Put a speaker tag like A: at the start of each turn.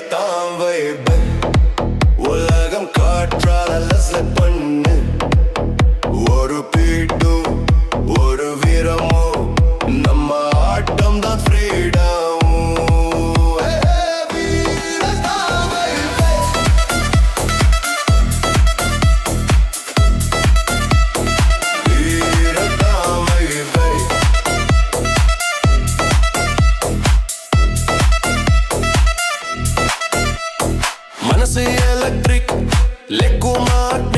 A: வீரத்தான் vibe உலகம் காற்றால லஸ்ல பண்ணு ஒரு பீட்டும் ஒரு வீரமோ நம்ம ஆட்டம் தான் ஃப்ரீடம் மனசு எலக்ட்ரிக் லெக்குமாட்